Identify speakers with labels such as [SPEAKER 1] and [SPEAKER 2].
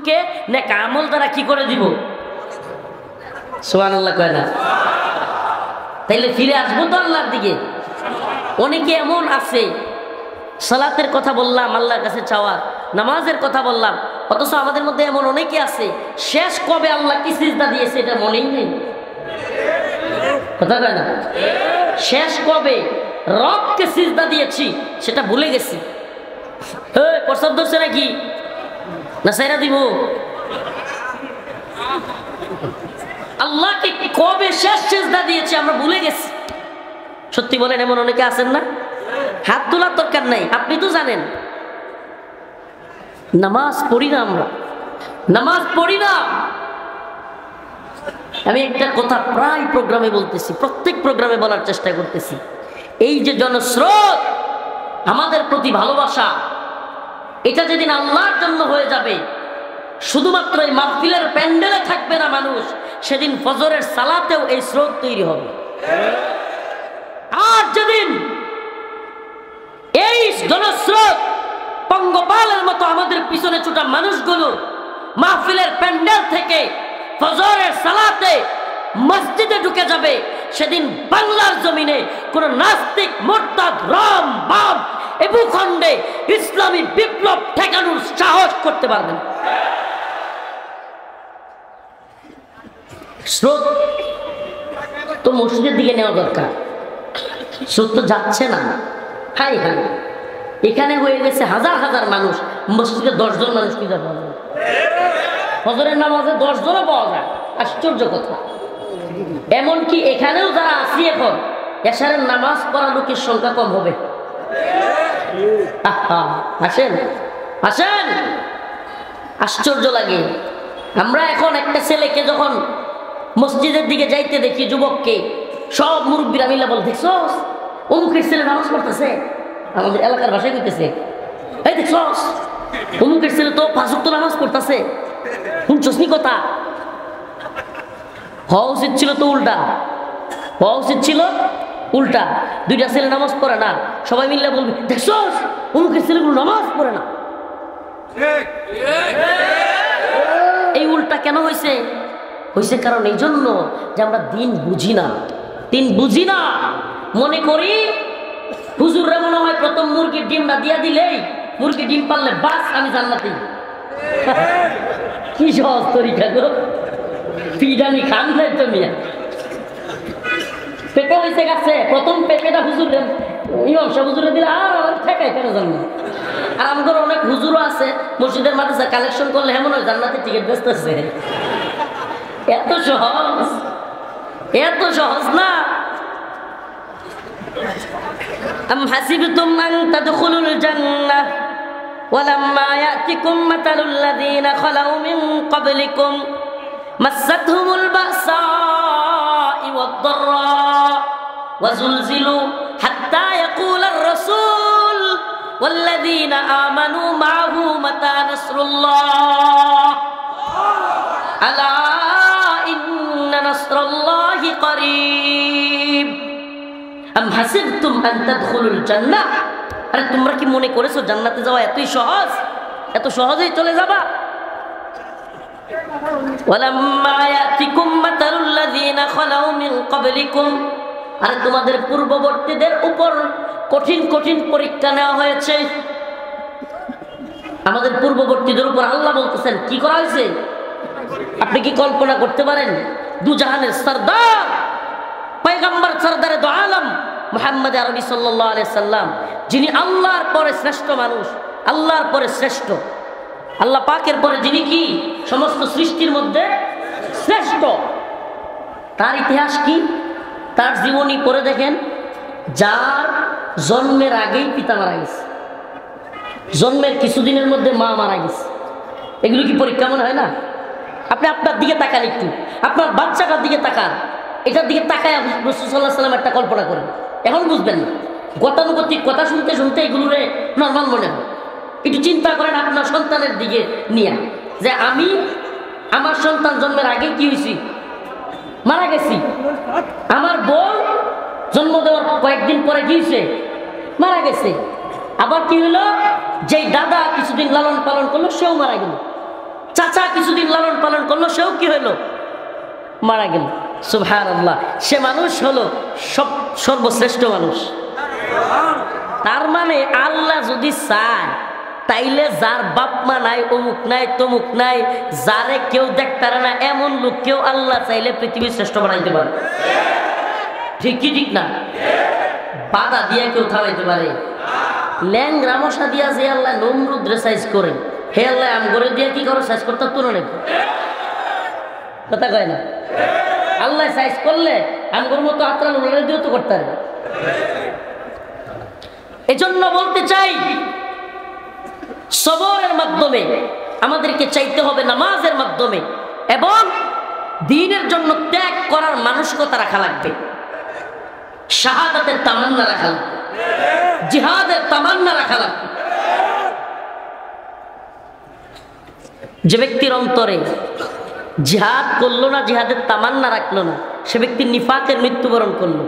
[SPEAKER 1] সুদকে নেক আমল দ্বারা কি করে দিব? সুবহানাল্লাহ কয় না? তাইলে ফিরে আসবো তো আল্লাহর দিকে। অনেকে এমন আছে, সালাতের কথা বললাম, আল্লাহর কাছে চাওয়া, নামাজের কথা বললাম, অথচ আমাদের মধ্যে এমন অনেকে আছে শেষ কবে আল্লাহ কি সিজদা দিয়েছে এটা মনেই নেই। কথা কয় না? শেষ কবে রবকে সিজদা দিয়েছি সেটা ভুলে গেছি। প্রস্তাব ধরছে নাকি না সাইরা দিব? আল্লাহকে কবে শেষ সিজদা দিয়েছি আমরা ভুলে গেছি। সত্যি বলেন এমন অনেকে আছেন না? হাত তোলার দরকার নাই, আপনি তো জানেন। নামাজ পড়ি না আমরা, নামাজ পড়ি না। আমি একটা কথা প্রায় প্রোগ্রামে বলতেছি, প্রত্যেক প্রোগ্রামে বলার চেষ্টা করতেছি, এই যে জনস্রোত আমাদের প্রতি ভালোবাসা, এটা যেদিন আল্লাহর জন্য হয়ে যাবে, শুধুমাত্র এই মাহফিলের প্যান্ডেলে থাকবে না মানুষ, সেদিন ফজরের সালাতেও এই স্রোত তৈরি হবে। আর যেদিন এই জনস্রোত পঙ্গপালের মতো আমাদের পিছনে ছুটা মানুষগুলো মাহফিলের প্যান্ডেল থেকে ফজরের সালাতে মসজিদে ঢুকে যাবে, সেদিন বাংলার জমিনে কোন নাস্তিক, মুরতাদ, রাম বাম এ ভূখণ্ডে ইসলামী বিপ্লব ঠেকানোর সাহস করতে পারবে না। স্রোত তো মসজিদের দিকে নেওয়া দরকার, স্রোত তো যাচ্ছে না। হাই হাই, এখানে হয়ে গেছে হাজার হাজার মানুষ, মসজিদে 10 জন মানুষ কি পাওয়া যায়? ফজরের নামাজে 10 জনও পাওয়া যায়, আশ্চর্য কথা। এমনকি এখানেও যারা আসি এখন এশারের নামাজ পড়া লোকের সংখ্যা কম হবে। আসেন আসেন, আশ্চর্য লাগে। আমরা এখন একটা ছেলেকে যখন মসজিদের দিকে যাইতে দেখি, যুবককে, সব মুরব্বীরা মিলে বলে, দেখছস অমুকের ছেলে নামাজ পড়তেছে, আমাদের এলাকার ভাষায় কইতেছে, এই দেখছস অমুকের ছেলে তো 5 ওয়াক্ত নামাজ পড়তেছে, শুনছস নি কথা? হওয়া উচিত ছিল তো উল্টা, হওয়া উচিত ছিল উল্টা। 2টা ছেলে নামাজ পড়ে না, সবাই মিলে বলবে, দেখছস অমুকের ছেলেগুলো নামাজ পড়ে না। এই উল্টা কেন হয়েছে? হয়েছে কারণ এই জন্য যে আমরা দিন বুঝি না, দিন বুঝি না। মনে করি হুজুররা মনে হয় প্রথম মুরগির ডিমটা দিয়া দিলেই মুরগি ডিম পারলে বাস আমি জান্নাতি। কি সহজ তরিকা গো, পিডানি খান নাই তো মিয়া। পেঁপে হয়েছে গাছে, প্রথম পেঁপেটা হুজুর ইমাম সাহেব হুজুরে দিলে আর ঠেকায় কেন জানবো। আর আমাদের অনেক হুজুরও আছে মসজিদের মাদ্রাসা কালেকশন করলে এমন হয় জান্নাতের টিকিট বেচতেছে। এত সহজ, এত সহজ না। أم حسبتم أن تدخلوا الجنة ولما يأتكم مثل الذين خلوا من قبلكم مستهم البأساء والضراء وزلزلوا حتى يقول الرسول والذين آمنوا معه متى نصر الله ألا إن نصر الله قريب أم حسبتم أن تدخلوا الجنة আরে তোমরা কি মনে করেছো জান্নাতে যাওয়া এতই সহজ? এত সহজেই চলে যাবা? ওয়ালাম্মা ইয়াতিকুম মাতালুল লাযিনা খালাউ মিন ক্বাবলিকুম, আরে তোমাদের পূর্ববর্তীদের উপর কঠিন কঠিন পরীক্ষা নেওয়া হয়েছে। আমাদের পূর্ববর্তীদের উপর আল্লাহ বলতেছেন কি করা হয়েছে? আপনি কি কল্পনা করতে পারেন? দু জাহানের সরদার, পয়গম্বর সরদারে দু আলম মুহাম্মদ আরবি সাল্লাল্লাহু আলাইহি সাল্লাম, যিনি আল্লাহর পরে শ্রেষ্ঠ মানুষ, আল্লাহর পরে শ্রেষ্ঠ, আল্লাহ পাকের পরে যিনি কি সমস্ত সৃষ্টির মধ্যে শ্রেষ্ঠ, তার ইতিহাস কি, তার জীবনী পড়ে দেখেন। যার জন্মের আগেই পিতা মারা গেছে, জন্মের কিছুদিনের মধ্যে মা মারা গেছে। এগুলো কি পরীক্ষা মনে হয় না? আপনি আপনার দিকে তাকান, একটু আপনার বাচ্চাটার দিকে তাকান, এটার দিকে তাকায় রাসূল সাল্লাল্লাহু আলাইহি ওয়াসাল্লাম একটা কল্পনা করেন, এখন বুঝবেন না। গতানুগতিক কথা শুনতে শুনতে এগুলোরে নর্মাল মনে হয়। একটু চিন্তা করেন আপনার সন্তানের দিকে নিয়ে, যে আমি আমার সন্তান জন্মের আগে কি হয়েছি, মারা গেছি। আমার বোন জন্ম দেওয়ার কয়েকদিন পরে কি হয়েছে, মারা গেছে। আবার কি হলো, যেই দাদা কিছুদিন লালন পালন করলো সেও মারা গেল। চাচা করলো, সেও কি হলো? মারা গেল। সুবহানাল্লাহ। সে মানুষ হলো সর্বশ্রেষ্ঠ মানুষ। তার মানে আল্লাহ যদি চায় তাইলে যার বাপ মা নাই, অমুক নাই, তমুক নাই, যারে কেউ দেখতারে না, এমন লোককেও আল্লাহ চাইলে পৃথিবীর শ্রেষ্ঠ বানাইতে পারে। ঠিক কি ঠিক না? বাধা দিয়ে কেউ থামাইতে পারে? ল্যাংরা মশা দিয়া যে আল্লাহ নমরুদ রে সাইজ করে, হে আল্লাহ আম করে দিয়ে কি করো? সাইজ করতে তুলো নাকি? কথা কয় না? আল্লাহ সাইজ করলে আমগোর মতো আত্রা লোনারে দিয়েও তো করতে পারে। এজন্য বলতে চাই, সবরের মাধ্যমে আমাদেরকে চাইতে হবে, নামাজের মাধ্যমে, এবং দ্বীনের জন্য ত্যাগ করার মানসিকতা রাখা লাগবে, শাহাদাতের তামান্না রাখা লাগবে, জিহাদের তামান্না রাখা লাগবে। যে ব্যক্তির অন্তরে জিহাদ করলো না, জিহাদের তামান্না রাখলো না, সে ব্যক্তি নিফাকের মৃত্যুবরণ করলো।